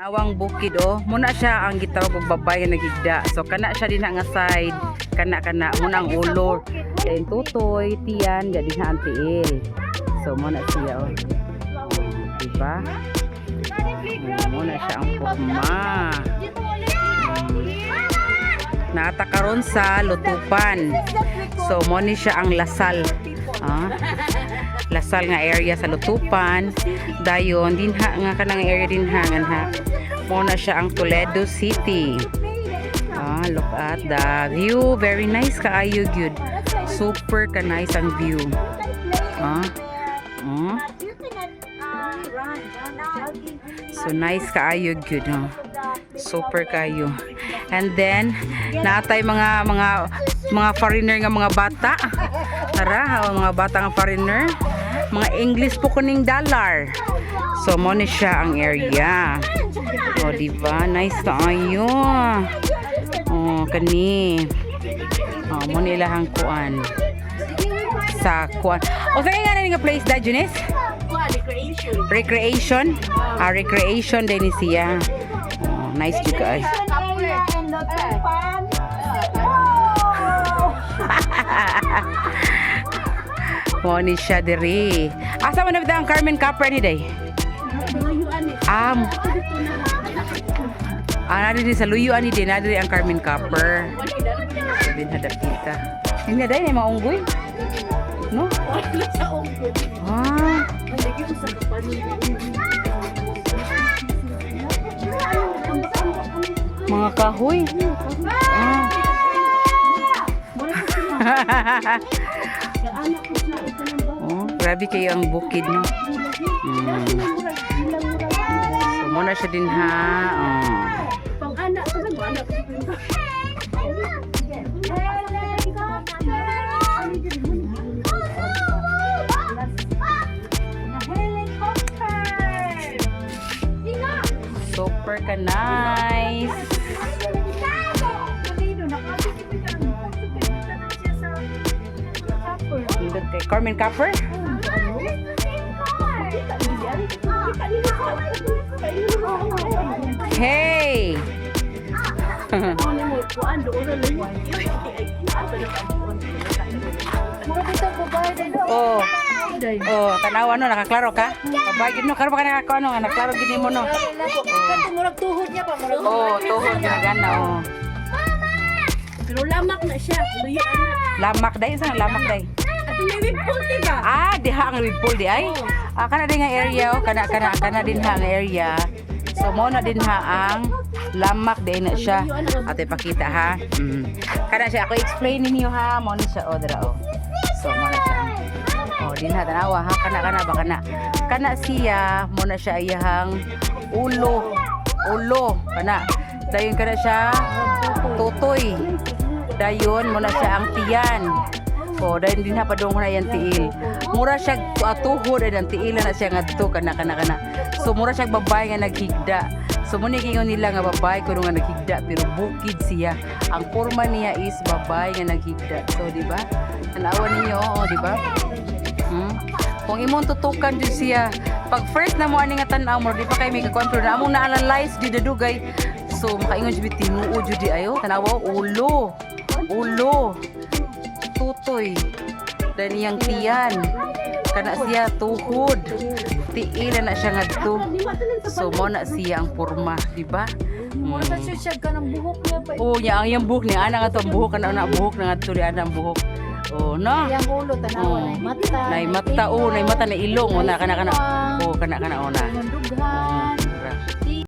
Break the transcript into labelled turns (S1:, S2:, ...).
S1: Awang bukid muna siya ang gitawag og babay nga nagigda. So kana siya din nga side, kana muna ang ulo. Then tutoy, tiyan, jadi na ang tiil. So muna siya diba? Muna siya ang forma. Naata karon sa lutupan. So mo ni siya ang Lasal. Lasal nga area sa lutupan. Dayon dinha nga kanang area dinha nga muna siya ang Toledo City. Look at the view, very nice kaayo gyud. Super ka nice ang view. So nice kaayo gyud. Super kayo. And then natay mga foreigner nga mga bata. Tara, mga bata nga foreigner. Mga English po kuning dollar. So mo ni siya ang area. Diba? Nice kaayo. Kani. Mo nila hang kuan. Sa kuan. O sa nga nga place da Junis? Recreation. Recreation din ni siya. Nice juga guys. Mo ni siya diri. Asa man ang Carmen Copper ni day? Nadi sa luyuan ni din, nadi ang Carmen Copper. Sabihin hadap kita. Hindi day na maunggoy. No? Mga kahoy. Grabe kayo ang bukid, no? So, muna siya din ha. Super ka nice. Kay Carmen Copper. Hey. Tanawa no, nakaklaro ka? Kabay no, karo ba ka nakakuha no, naklaro gini mo no.
S2: Murag tuhod niya pa, murag.
S1: Tuhod na gana
S2: Pero lamak na siya, luyan na.
S1: Lamak day, saan lamak day?
S2: Ato may whippool, diba?
S1: Diha ang whippool di ay. Kana din nga area kana din ha ang area. So mo na din ha ang lamak din na siya. Ate pakita ha. Kana siya ako explain ninyo ha, mo ni siya dra So mo na siya. Din ha tanawa ha kana ba kana siya mo na siya iyahang ulo kana. Dayon kana siya tutoy. Dayon mo na siya ang tiyan. Dayon din ha padung na yan tiil. Mura siya tuhod ang tiil na siya ngadto kana. So mura siya babay nga naghigda. So muna kingon nila nga babay kuno nga naghigda pero bukid siya. Ang forma niya is babay nga naghigda. So di ba? Tanawan ninyo, di ba? Kung imong tutukan din siya, pag first na mo ani nga tan-aw mo, di pa kay may ka-control na among na-analyze di dadugay. So makaingon jud tinuod jud ayo, tanawa ulo, tutoy, dan yang tiyan, kana siya tuhod, tiil na siya ngadto. So mo na siya ang porma, di ba?
S2: Mura sa siya ka ng buhok niya pa.
S1: Niya ang yang buhok niya ana nga to buhok kana buhok na ngadto di ana ang buhok. No.
S2: Yang ulo tanawa nay mata.
S1: Nay mata nay mata na ilong kana. Kana ona.
S2: Dughan.